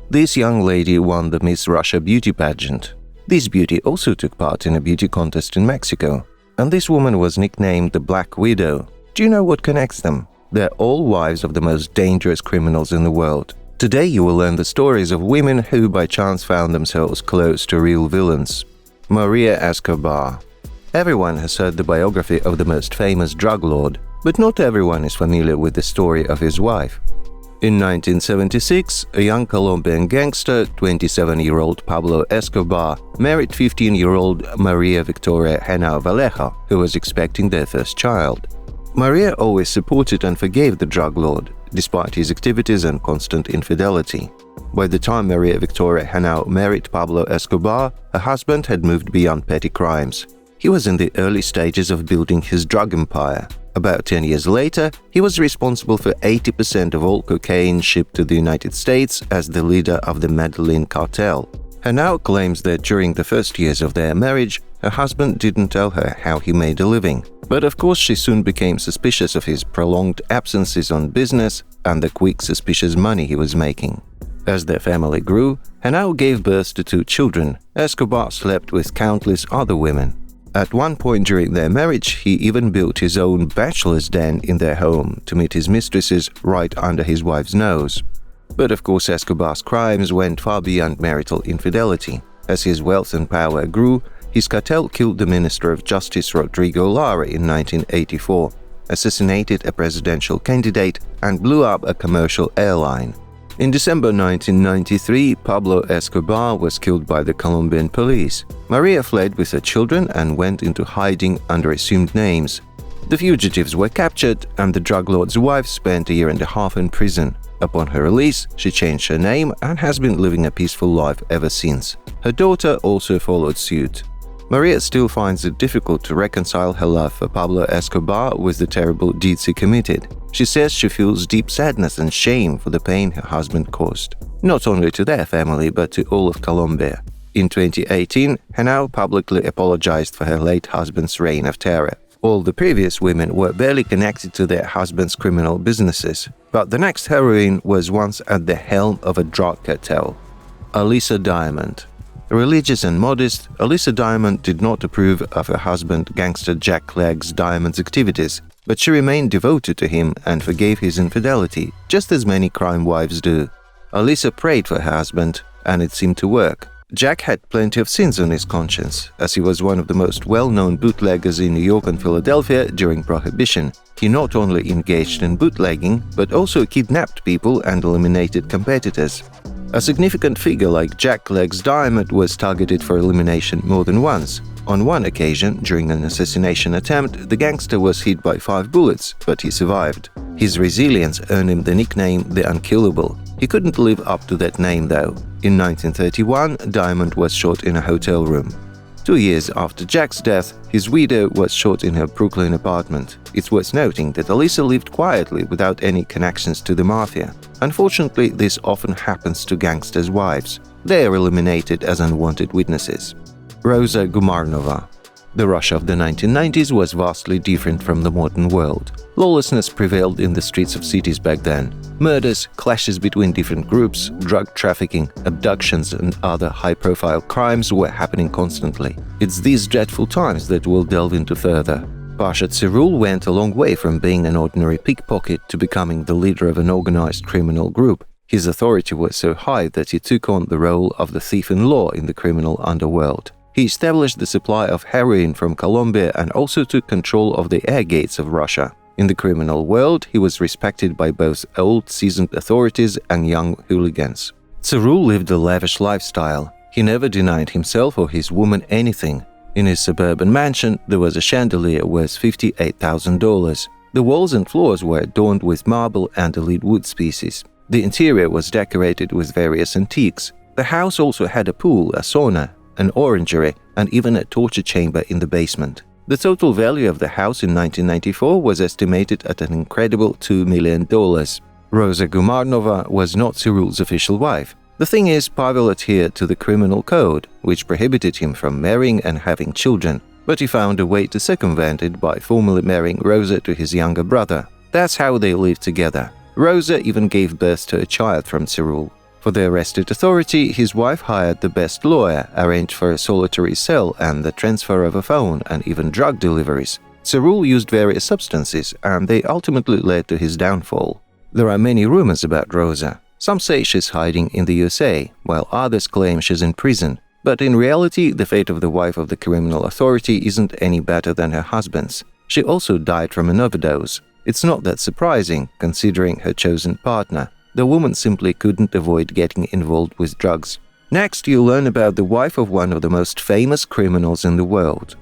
This young lady won the Miss Russia beauty pageant. This beauty also took part in a beauty contest in Mexico. And this woman was nicknamed the Black Widow. Do you know what connects them? They're all wives of the most dangerous criminals in the world. Today you will learn the stories of women who by chance found themselves close to real villains. Maria Escobar. Everyone has heard the biography of the most famous drug lord, but not everyone is familiar with the story of his wife. In 1976, a young Colombian gangster, 27-year-old Pablo Escobar, married 15-year-old Maria Victoria Henao Vallejo, who was expecting their first child. Maria always supported and forgave the drug lord, despite his activities and constant infidelity. By the time Maria Victoria Henao married Pablo Escobar, her husband had moved beyond petty crimes. He was in the early stages of building his drug empire. About 10 years later, he was responsible for 80% of all cocaine shipped to the United States as the leader of the Medellin cartel. Henao claims that during the first years of their marriage, her husband didn't tell her how he made a living. But of course she soon became suspicious of his prolonged absences on business and the quick suspicious money he was making. As their family grew, Henao gave birth to 2 children. Escobar slept with countless other women. At one point during their marriage, he even built his own bachelor's den in their home to meet his mistresses right under his wife's nose. But of course Escobar's crimes went far beyond marital infidelity. As his wealth and power grew, his cartel killed the Minister of Justice Rodrigo Lara in 1984, assassinated a presidential candidate, and blew up a commercial airline. In December 1993, Pablo Escobar was killed by the Colombian police. Maria fled with her children and went into hiding under assumed names. The fugitives were captured, and the drug lord's wife spent a year and a half in prison. Upon her release, she changed her name and has been living a peaceful life ever since. Her daughter also followed suit. Maria still finds it difficult to reconcile her love for Pablo Escobar with the terrible deeds he committed. She says she feels deep sadness and shame for the pain her husband caused, not only to their family but to all of Colombia. In 2018, Henao publicly apologized for her late husband's reign of terror. All the previous women were barely connected to their husbands' criminal businesses, but the next heroine was once at the helm of a drug cartel. Alyssa Diamond. Religious and modest, Alyssa Diamond did not approve of her husband gangster Jack Legs Diamond's activities, but she remained devoted to him and forgave his infidelity, just as many crime wives do. Alyssa prayed for her husband, and it seemed to work. Jack had plenty of sins on his conscience, as he was one of the most well-known bootleggers in New York and Philadelphia during Prohibition. He not only engaged in bootlegging, but also kidnapped people and eliminated competitors. A significant figure like Jack Legs Diamond was targeted for elimination more than once. On one occasion, during an assassination attempt, the gangster was hit by 5 bullets, but he survived. His resilience earned him the nickname The Unkillable. He couldn't live up to that name, though. In 1931, Diamond was shot in a hotel room. 2 years after Jack's death, his widow was shot in her Brooklyn apartment. It's worth noting that Alyssa lived quietly without any connections to the mafia. Unfortunately, this often happens to gangsters' wives. They are eliminated as unwanted witnesses. Rosa Gumarovna. The Russia of the 1990s was vastly different from the modern world. Lawlessness prevailed in the streets of cities back then. Murders, clashes between different groups, drug trafficking, abductions and other high-profile crimes were happening constantly. It's these dreadful times that we'll delve into further. Pasha Tserul went a long way from being an ordinary pickpocket to becoming the leader of an organized criminal group. His authority was so high that he took on the role of the thief-in-law in the criminal underworld. He established the supply of heroin from Colombia and also took control of the air gates of Russia. In the criminal world, he was respected by both old, seasoned authorities and young hooligans. Tserul lived a lavish lifestyle. He never denied himself or his woman anything. In his suburban mansion, there was a chandelier worth $58,000. The walls and floors were adorned with marble and elite wood species. The interior was decorated with various antiques. The house also had a pool, a sauna, an orangery, and even a torture chamber in the basement. The total value of the house in 1994 was estimated at an incredible $2 million. Rosa Gumarovna was not Tserul's official wife. The thing is, Pavel adhered to the criminal code, which prohibited him from marrying and having children, but he found a way to circumvent it by formally marrying Rosa to his younger brother. That's how they lived together. Rosa even gave birth to a child from Tserul. For the arrested authority, his wife hired the best lawyer, arranged for a solitary cell and the transfer of a phone and even drug deliveries. Cerul used various substances, and they ultimately led to his downfall. There are many rumors about Rosa. Some say she's hiding in the USA, while others claim she's in prison. But in reality, the fate of the wife of the criminal authority isn't any better than her husband's. She also died from an overdose. It's not that surprising, considering her chosen partner. The woman simply couldn't avoid getting involved with drugs. Next, you'll learn about the wife of one of the most famous criminals in the world.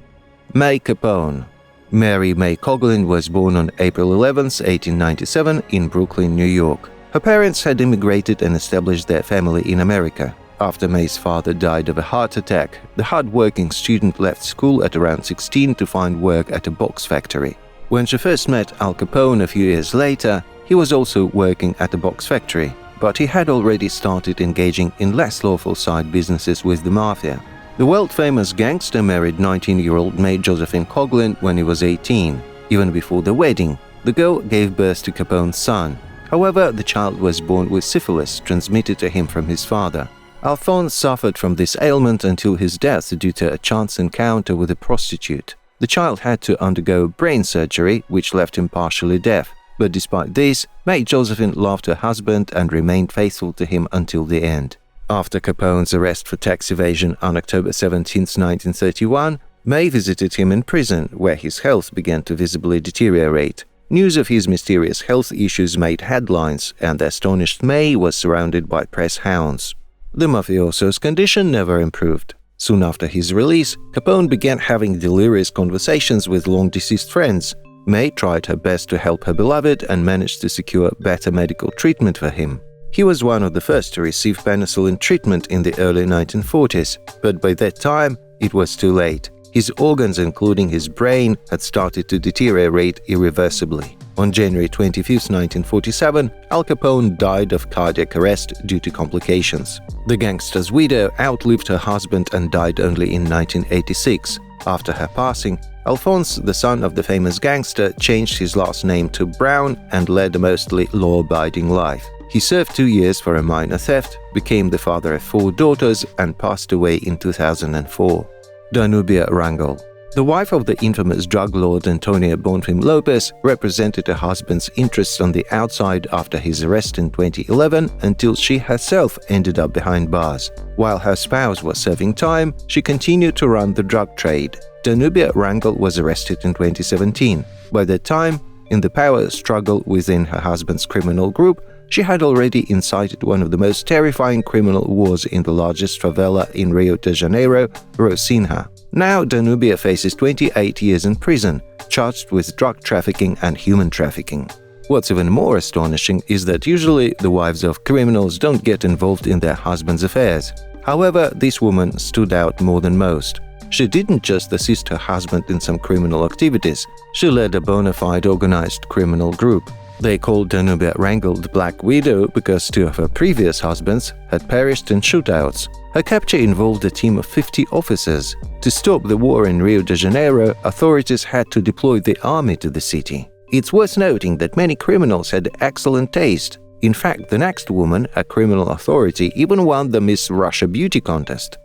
May Capone. Mary May Coughlin was born on April 11, 1897, in Brooklyn, New York. Her parents had immigrated and established their family in America. After May's father died of a heart attack, the hard-working student left school at around 16 to find work at a box factory. When she first met Al Capone a few years later, he was also working at a box factory, but he had already started engaging in less lawful side businesses with the mafia. The world-famous gangster married 19-year-old May Josephine Coughlin when he was 18. Even before the wedding, the girl gave birth to Capone's son. However, the child was born with syphilis transmitted to him from his father. Alphonse suffered from this ailment until his death due to a chance encounter with a prostitute. The child had to undergo brain surgery, which left him partially deaf. But despite this, May Josephine loved her husband and remained faithful to him until the end. After Capone's arrest for tax evasion on October 17, 1931, May visited him in prison, where his health began to visibly deteriorate. News of his mysterious health issues made headlines, and the astonished May was surrounded by press hounds. The mafioso's condition never improved. Soon after his release, Capone began having delirious conversations with long-deceased friends. May tried her best to help her beloved and managed to secure better medical treatment for him. He was one of the first to receive penicillin treatment in the early 1940s, but by that time, it was too late. His organs, including his brain, had started to deteriorate irreversibly. On January 25, 1947, Al Capone died of cardiac arrest due to complications. The gangster's widow outlived her husband and died only in 1986. After her passing, Alphonse, the son of the famous gangster, changed his last name to Brown and led a mostly law-abiding life. He served 2 years for a minor theft, became the father of 4 daughters, and passed away in 2004. Danubia Rangel. The wife of the infamous drug lord Antonio Bonfim Lopez represented her husband's interests on the outside after his arrest in 2011 until she herself ended up behind bars. While her spouse was serving time, she continued to run the drug trade. Danubia Rangel was arrested in 2017. By that time, in the power struggle within her husband's criminal group, she had already incited one of the most terrifying criminal wars in the largest favela in Rio de Janeiro, Rocinha. Now Danubia faces 28 years in prison, charged with drug trafficking and human trafficking. What's even more astonishing is that usually the wives of criminals don't get involved in their husbands' affairs. However, this woman stood out more than most. She didn't just assist her husband in some criminal activities, she led a bona fide organized criminal group. They called Danubia Rangel the Black Widow because 2 of her previous husbands had perished in shootouts. Her capture involved a team of 50 officers. To stop the war in Rio de Janeiro, authorities had to deploy the army to the city. It's worth noting that many criminals had excellent taste. In fact, the next woman, a criminal authority, even won the Miss Russia beauty contest.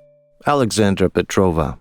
Alexandra Petrova.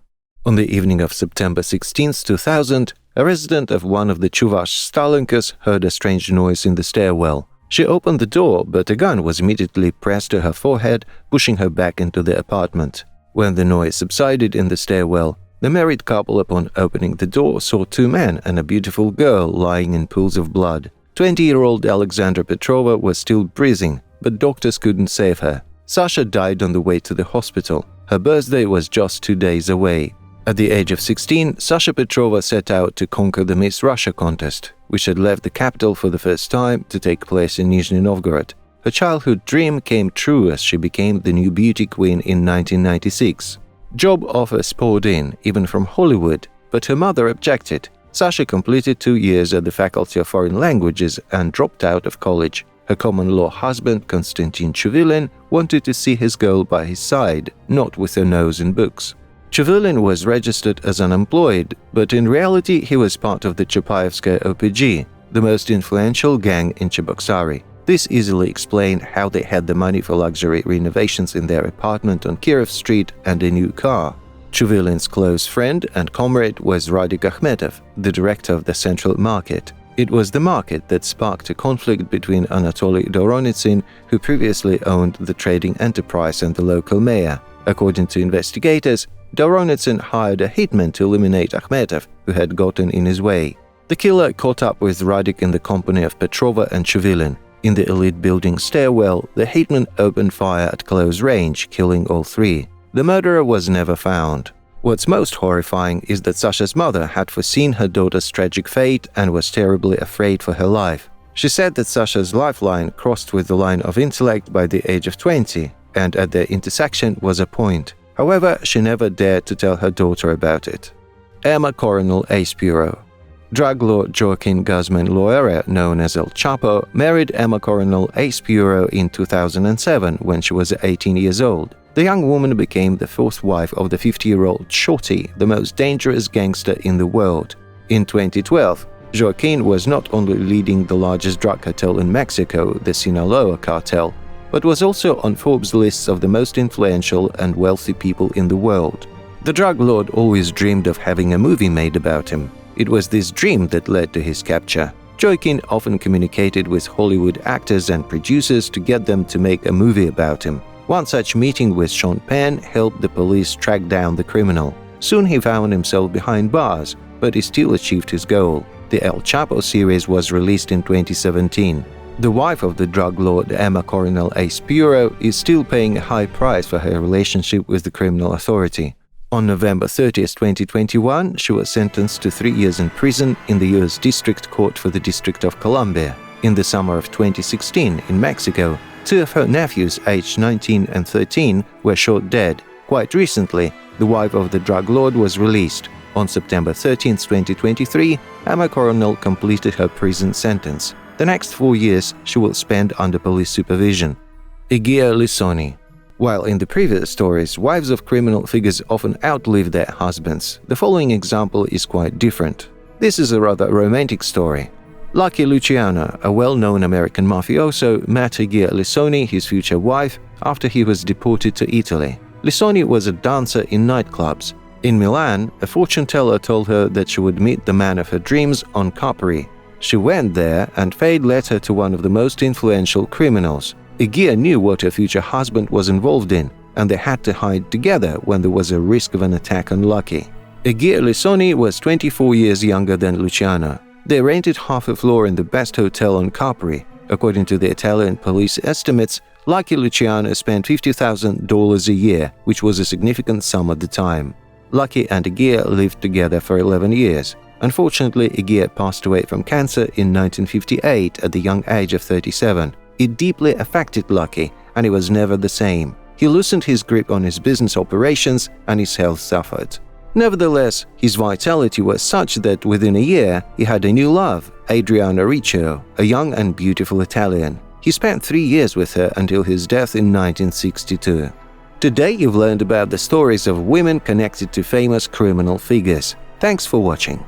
On the evening of September 16, 2000, a resident of one of the Chuvash Stalinkas heard a strange noise in the stairwell. She opened the door, but a gun was immediately pressed to her forehead, pushing her back into the apartment. When the noise subsided in the stairwell, the married couple, upon opening the door, saw 2 men and a beautiful girl lying in pools of blood. 20-year-old Alexandra Petrova was still breathing, but doctors couldn't save her. Sasha died on the way to the hospital. Her birthday was just 2 days away. At the age of 16, Sasha Petrova set out to conquer the Miss Russia contest, which had left the capital for the first time to take place in Nizhny Novgorod. Her childhood dream came true as she became the new beauty queen in 1996. Job offers poured in, even from Hollywood, but her mother objected. Sasha completed 2 years at the Faculty of Foreign Languages and dropped out of college. Her common-law husband, Konstantin Chuvilin, wanted to see his girl by his side, not with her nose in books. Chuvilin was registered as unemployed, but in reality he was part of the Chapaevskaya OPG, the most influential gang in Cheboksary. This easily explained how they had the money for luxury renovations in their apartment on Kirov Street and a new car. Chuvilin's close friend and comrade was Radik Akhmetov, the director of the Central Market. It was the market that sparked a conflict between Anatoly Doronitsyn, who previously owned the trading enterprise, and the local mayor. According to investigators, Doronitsyn hired a hitman to eliminate Akhmetov, who had gotten in his way. The killer caught up with Radik in the company of Petrova and Chuvilin. In the elite building stairwell, the hitman opened fire at close range, killing all three. The murderer was never found. What's most horrifying is that Sasha's mother had foreseen her daughter's tragic fate and was terribly afraid for her life. She said that Sasha's lifeline crossed with the line of intellect by the age of 20, and at their intersection was a point. However, she never dared to tell her daughter about it. Emma Coronel Aispuro. Drug lord Joaquin Guzman Loera, known as El Chapo, married Emma Coronel Aispuro in 2007 when she was 18 years old. The young woman became the fourth wife of the 50-year-old Shorty, the most dangerous gangster in the world. In 2012, Joaquin was not only leading the largest drug cartel in Mexico, the Sinaloa cartel, but was also on Forbes' lists of the most influential and wealthy people in the world. The drug lord always dreamed of having a movie made about him. It was this dream that led to his capture. Joaquin often communicated with Hollywood actors and producers to get them to make a movie about him. One such meeting with Sean Penn helped the police track down the criminal. Soon he found himself behind bars, but he still achieved his goal. The El Chapo series was released in 2017. The wife of the drug lord Emma Coronel Aispuro is still paying a high price for her relationship with the criminal authority. On November 30, 2021, she was sentenced to 3 years in prison in the U.S. District Court for the District of Columbia. In the summer of 2016, in Mexico, two of her nephews, aged 19 and 13, were shot dead. Quite recently, the wife of the drug lord was released. On September 13, 2023, Emma Coronel completed her prison sentence. The next 4 years she will spend under police supervision. Igea Lissoni. While in the previous stories, wives of criminal figures often outlive their husbands, the following example is quite different. This is a rather romantic story. Lucky Luciano, a well-known American mafioso, met Igea Lissoni, his future wife, after he was deported to Italy. Lissoni was a dancer in nightclubs. In Milan, a fortune teller told her that she would meet the man of her dreams on Capri. She went there, and fate led her to one of the most influential criminals. Igea knew what her future husband was involved in, and they had to hide together when there was a risk of an attack on Lucky. Igea Lissoni was 24 years younger than Luciano. They rented half a floor in the best hotel on Capri. According to the Italian police estimates, Lucky Luciano spent $50,000 a year, which was a significant sum at the time. Lucky and Igea lived together for 11 years. Unfortunately, Igea passed away from cancer in 1958 at the young age of 37. It deeply affected Lucky, and he was never the same. He loosened his grip on his business operations, and his health suffered. Nevertheless, his vitality was such that within a year he had a new love, Adriana Riccio, a young and beautiful Italian. He spent 3 years with her until his death in 1962. Today you've learned about the stories of women connected to famous criminal figures. Thanks for watching.